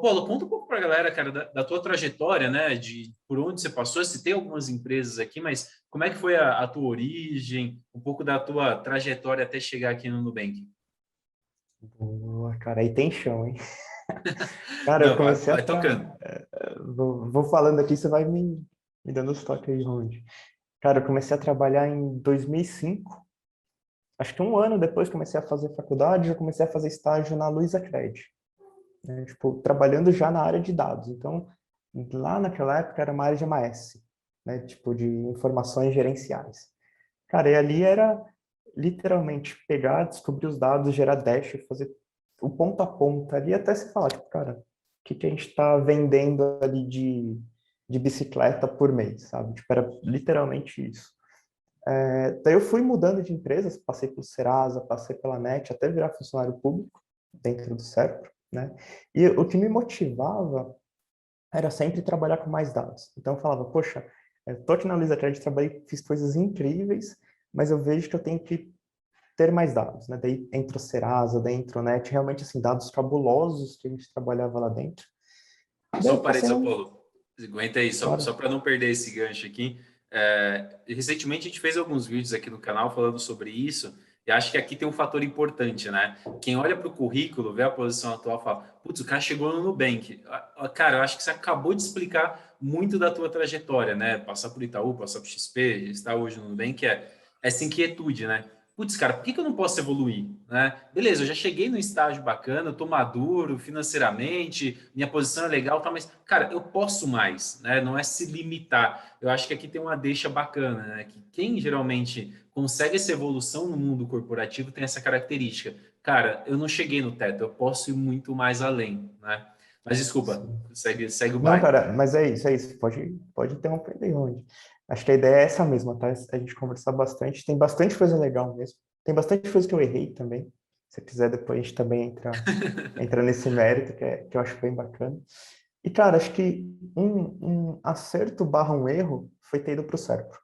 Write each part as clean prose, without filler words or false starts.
Paulo, conta um pouco para a galera, cara, da tua trajetória, né? De por onde você passou. Se tem algumas empresas aqui, mas como é que foi a tua origem, um pouco da tua trajetória até chegar aqui no Nubank? Boa, cara, aí tem chão, hein? Cara, eu Não, comecei a vai tocando. vou falando aqui, você vai me dando os toques aí, onde. Cara, eu comecei a trabalhar em 2005. Acho que um ano depois comecei a fazer faculdade, já comecei a fazer estágio na Luizacred, né? Tipo, trabalhando já na área de dados. Então, lá naquela época era uma área de MS, né? Tipo, de informações gerenciais. Cara, e ali era literalmente pegar, descobrir os dados, gerar dash, fazer o ponto a ponta ali, até se falar, tipo, cara, o que a gente está vendendo ali de bicicleta por mês, sabe? Tipo, era literalmente isso. Daí eu fui mudando de empresas, passei pelo Serasa, passei pela NET, até virar funcionário público dentro do Serpro, né? E o que me motivava era sempre trabalhar com mais dados. Então eu falava, poxa, tô aqui na Luizacred, trabalhei, fiz coisas incríveis, mas eu vejo que eu tenho que ter mais dados, né? Daí entra o Serasa, daí entra o NET, realmente assim, dados fabulosos que a gente trabalhava lá dentro. Daí Só um eu passei parênteses, um, Paulo. Aguenta aí, só claro, para não perder esse gancho aqui. Recentemente a gente fez alguns vídeos aqui no canal falando sobre isso, e acho que aqui tem um fator importante, né? Quem olha para o currículo, vê a posição atual, fala: putz, o cara chegou no Nubank. Cara, eu acho que você acabou de explicar muito da tua trajetória, né? Passar por Itaú, passar por XP, estar hoje no Nubank é essa inquietude, né? Putz, cara, por que eu não posso evoluir? Né? Beleza, eu já cheguei no estágio bacana, eu tô maduro financeiramente, minha posição é legal, tá, mas, cara, eu posso mais, né? Não é se limitar. Eu acho que aqui tem uma deixa bacana, né? Que quem geralmente consegue essa evolução no mundo corporativo tem essa característica. Cara, eu não cheguei no teto, eu posso ir muito mais além, né? Mas desculpa, sim. segue o Não, baile. cara, mas é isso, é isso. Pode interromper daí, onde. Acho que a ideia é essa mesma, tá? A gente conversar bastante. Tem bastante coisa legal mesmo. Tem bastante coisa que eu errei também. Se quiser, depois a gente também entra nesse mérito, que eu acho bem bacana. E, cara, acho que um acerto barra um erro foi ter ido para o Serpro.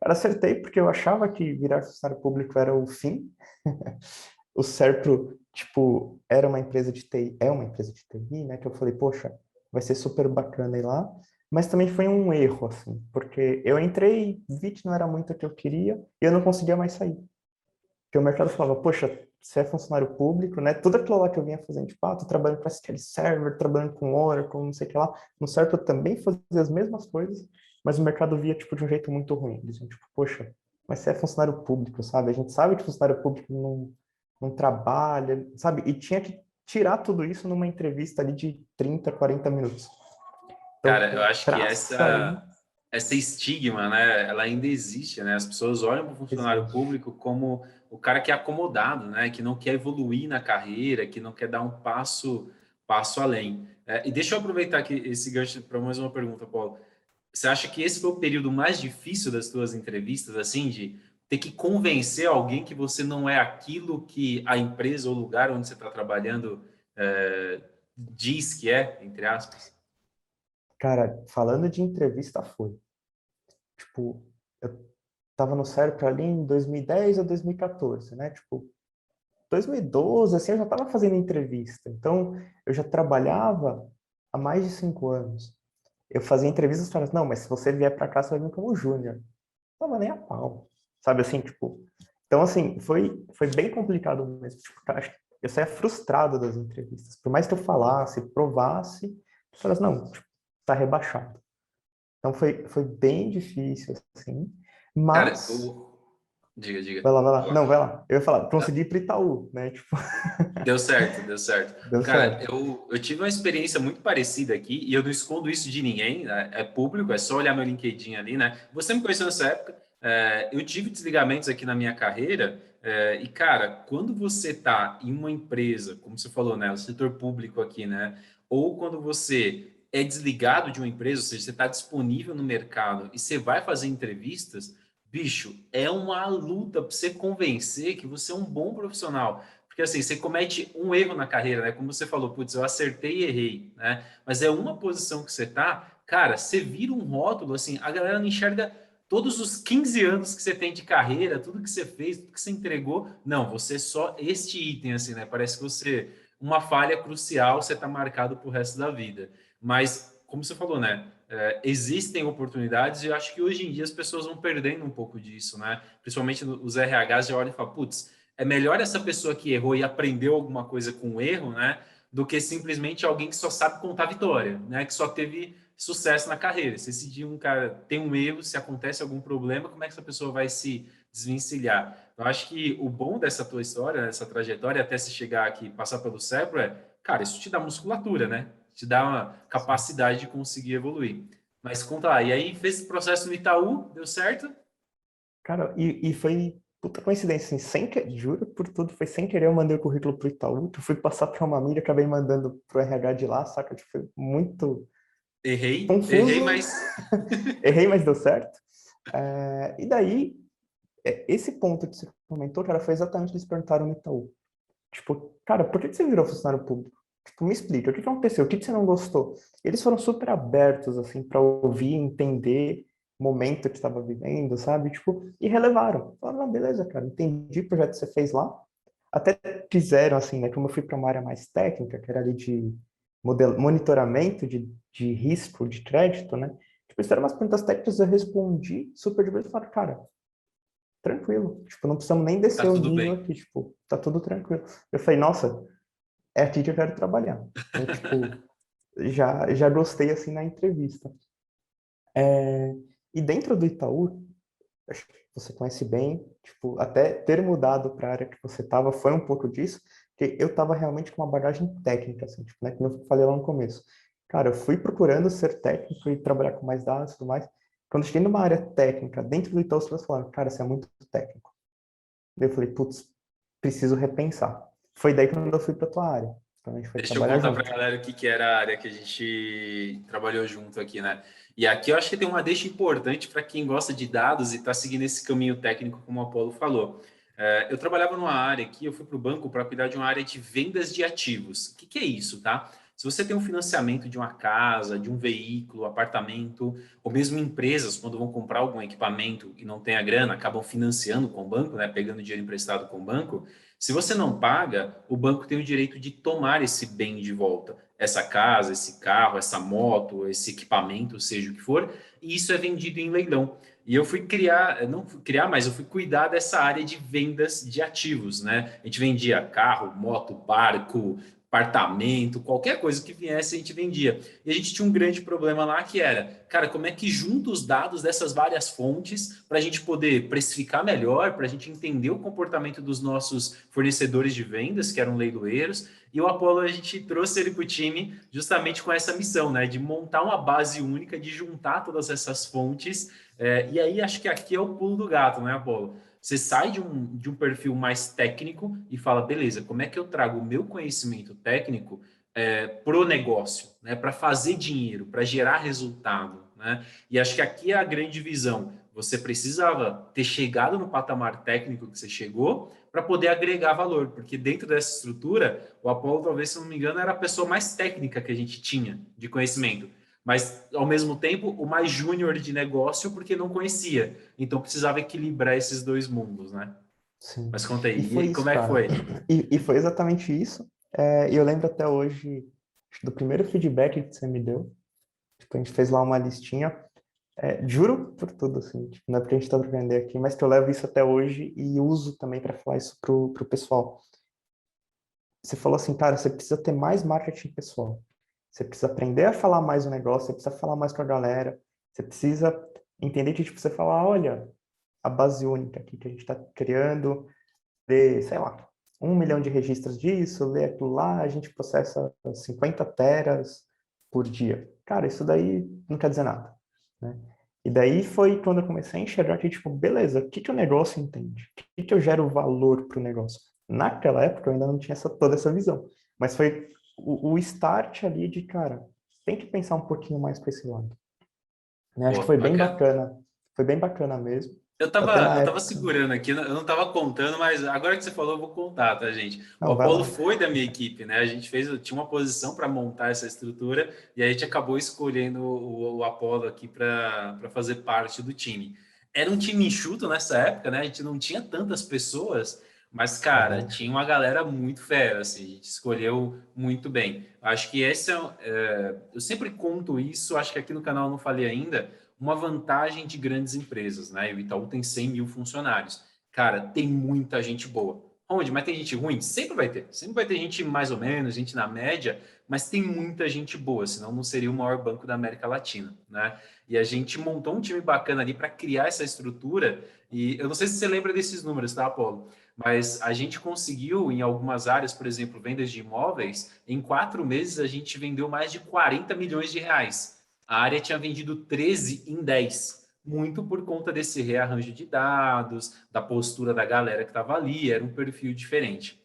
Cara, acertei porque eu achava que virar funcionário público era o fim. O Serpro, tipo, era uma empresa de TI, é uma empresa de TI, né? Que eu falei, poxa, vai ser super bacana ir lá. Mas também foi um erro, assim, porque eu entrei, vi que não era muito o que eu queria e eu não conseguia mais sair. Porque o mercado falava, poxa, você é funcionário público, né? Tudo aquilo lá que eu vinha fazendo, tipo, tô trabalhando com SQL Server, trabalhando com Oracle, não sei o que lá. No Serpro eu também fazia as mesmas coisas, mas o mercado via, tipo, de um jeito muito ruim. Eles diziam, tipo, poxa, mas você é funcionário público, sabe? A gente sabe que funcionário público não trabalha, sabe? E tinha que tirar tudo isso numa entrevista ali de 30, 40 minutos. Cara, eu Então, acho que pra sair, essa estigma, né, ela ainda existe, né? As pessoas olham para o funcionário existe. público como o cara que é acomodado, né, que não quer evoluir na carreira, que não quer dar um passo além. E deixa eu aproveitar aqui esse gancho para mais uma pergunta, Paulo. Você acha que esse foi o período mais difícil das suas entrevistas, assim, de ter que convencer alguém que você não é aquilo que a empresa ou o lugar onde você está trabalhando diz que é, entre aspas? Cara, falando de entrevista, foi. Tipo, eu tava no Serpa ali em 2010 ou 2014, né? Tipo, 2012, assim, eu já tava fazendo entrevista. Então, eu já trabalhava há mais de 5 anos. Eu fazia entrevistas e falava, não, mas se você vier para cá, você vai vir como júnior. Não tava nem a pau. Sabe assim, tipo... Então, assim, foi bem complicado mesmo. Tipo, cara, acho que eu saía frustrado das entrevistas. Por mais que eu falasse, provasse, eu falava, não, tipo, tá rebaixado. Então, foi bem difícil, assim. Cara, Mas... diga, diga. Vai lá, vai lá. Não, vai lá. Eu ia falar, consegui ir pro Itaú, né? Tipo, Deu certo, deu certo. deu Cara, certo. eu tive uma experiência muito parecida aqui e eu não escondo isso de ninguém, né? É público, é só olhar meu LinkedIn ali, né? Você me conheceu nessa época, eu tive desligamentos aqui na minha carreira e, cara, quando você tá em uma empresa, como você falou, né? O setor público aqui, né? Ou quando você é desligado de uma empresa, ou seja, você está disponível no mercado e você vai fazer entrevistas, bicho, é uma luta para você convencer que você é um bom profissional. Porque assim, você comete um erro na carreira, né? Como você falou, putz, eu acertei e errei, né? Mas é uma posição que você tá, cara, você vira um rótulo, assim, a galera não enxerga todos os 15 anos que você tem de carreira, tudo que você fez, tudo que você entregou. Não, você é só este item, assim, né? Parece que você uma falha crucial, você está marcado para o resto da vida. Mas, como você falou, né? Existem oportunidades e eu acho que hoje em dia as pessoas vão perdendo um pouco disso, né? Principalmente os RHs já olham e falam, putz, é melhor essa pessoa que errou e aprendeu alguma coisa com o erro, né? Do que simplesmente alguém que só sabe contar vitória, né? Que só teve sucesso na carreira. Se esse dia um cara tem um erro, se acontece algum problema, como é que essa pessoa vai se desvencilhar? Eu acho que o bom dessa tua história, dessa trajetória, até se chegar aqui e passar pelo CEPRO cara, isso te dá musculatura, né? Te dá uma capacidade de conseguir evoluir. Mas conta lá, e aí fez esse processo no Itaú, deu certo? Cara, e foi puta coincidência, assim, juro por tudo, foi sem querer eu mandei o currículo pro Itaú, que eu fui passar pra uma mídia, acabei mandando pro RH de lá, saca? Tipo, foi muito Errei, confuso, mas errei, mas deu certo. E daí, esse ponto que você comentou, cara, foi exatamente o que eles perguntaram no Itaú. Tipo, cara, por que que você virou funcionário público? Tipo, me explica, o que que aconteceu? O que que você não gostou? Eles foram super abertos, assim, para ouvir, entender o momento que estava vivendo, sabe? Tipo, e relevaram. Falaram, não, beleza, cara, entendi o projeto que você fez lá. Até quiseram, assim, né, como eu fui para uma área mais técnica, que era ali de monitoramento de risco de crédito, né? Tipo, fizeram umas perguntas técnicas, eu respondi super de boa e falaram, cara, tranquilo. Tipo, não precisamos nem descer tá o tudo nível bem. aqui, tipo, tá tudo tranquilo. Eu falei, nossa, é aqui que eu quero trabalhar. Então, tipo, já gostei, assim, na entrevista. E dentro do Itaú, acho que você conhece bem, tipo, até ter mudado para a área que você estava foi um pouco disso, que eu estava realmente com uma bagagem técnica, assim, tipo, né, como eu falei lá no começo. Cara, eu fui procurando ser técnico e trabalhar com mais dados e tudo mais. Quando eu cheguei numa área técnica, dentro do Itaú, as pessoas falaram, cara, você é muito técnico. Daí eu falei, putz, preciso repensar. Foi daí quando eu fui para tua área. Então a gente foi Deixa eu trabalhar contar para a junto. galera o que, que era a área que a gente trabalhou junto aqui, né? E aqui eu acho que tem uma deixa importante para quem gosta de dados e está seguindo esse caminho técnico, como o Apolo falou. Eu trabalhava numa área aqui, eu fui para o banco para cuidar de uma área de vendas de ativos. O que, que é isso, tá? Se você tem um financiamento de uma casa, de um veículo, apartamento, ou mesmo empresas, quando vão comprar algum equipamento e não tem a grana, acabam financiando com o banco, né? Pegando dinheiro emprestado com o banco. Se você não paga, o banco tem o direito de tomar esse bem de volta, essa casa, esse carro, essa moto, esse equipamento, seja o que for, e isso é vendido em leilão. E eu fui criar, não fui criar, mas eu fui cuidar dessa área de vendas de ativos, né? A gente vendia carro, moto, barco, apartamento, qualquer coisa que viesse a gente vendia. E a gente tinha um grande problema lá que era, cara, como é que junta os dados dessas várias fontes para a gente poder precificar melhor, para a gente entender o comportamento dos nossos fornecedores de vendas, que eram leiloeiros, e o Apollo a gente trouxe ele para o time justamente com essa missão, né, de montar uma base única, de juntar todas essas fontes, e aí acho que aqui é o pulo do gato, né, Apollo? Você sai de um perfil mais técnico e fala, beleza, como é que eu trago o meu conhecimento técnico para o negócio, né, para fazer dinheiro, para gerar resultado, né? E acho que aqui é a grande visão. Você precisava ter chegado no patamar técnico que você chegou para poder agregar valor, porque dentro dessa estrutura, o Apollo, talvez, se não me engano, era a pessoa mais técnica que a gente tinha de conhecimento, mas ao mesmo tempo o mais júnior de negócio porque não conhecia. Então precisava equilibrar esses dois mundos, né? Sim. Mas conta E aí, foi e isso, como é que cara. foi? E foi exatamente isso. E eu lembro até hoje do primeiro feedback que você me deu. Tipo, a gente fez lá uma listinha. Juro por tudo, assim. Tipo, não é porque a gente tá trocando ideia aqui, mas que eu levo isso até hoje e uso também para falar isso pro pessoal. Você falou assim, cara, você precisa ter mais marketing pessoal. Você precisa aprender a falar mais o negócio, você precisa falar mais com a galera, você precisa entender que, tipo, você falar, olha, a base única aqui que a gente está criando, ler, sei lá, 1 milhão de registros disso, ler aquilo lá, a gente processa 50 teras por dia. Cara, isso daí não quer dizer nada, né? E daí foi quando eu comecei a enxergar que, tipo, beleza, o que que o negócio entende? O que que eu gero valor para o negócio? Naquela época eu ainda não tinha toda essa visão, mas foi o start ali de, cara, tem que pensar um pouquinho mais para esse lado, né? Acho que Pô, bacana. foi bem bacana mesmo. Eu Até tava, na eu tava época, segurando aqui, eu não tava contando, mas agora que você falou, eu vou contar, tá, gente? O não, vai Apolo lá. foi da minha equipe, né? A gente tinha uma posição para montar essa estrutura e a gente acabou escolhendo o Apolo aqui para fazer parte do time. Era um time enxuto nessa época, né? A gente não tinha tantas pessoas, Mas, cara, Aham. tinha uma galera muito fera, assim, a gente escolheu muito bem. Acho que eu sempre conto isso, acho que aqui no canal eu não falei ainda, uma vantagem de grandes empresas, né? O Itaú tem 100 mil funcionários. Cara, tem muita gente boa. Onde? Mas tem gente ruim? Sempre vai ter. Sempre vai ter gente mais ou menos, gente na média, mas tem muita gente boa, senão não seria o maior banco da América Latina, né? E a gente montou um time bacana ali para criar essa estrutura. E eu não sei se você lembra desses números, tá, Paulo? Mas a gente conseguiu, em algumas áreas, por exemplo, vendas de imóveis, em 4 meses a gente vendeu mais de 40 milhões de reais. A área tinha vendido 13 em 10, muito por conta desse rearranjo de dados, da postura da galera que estava ali, era um perfil diferente.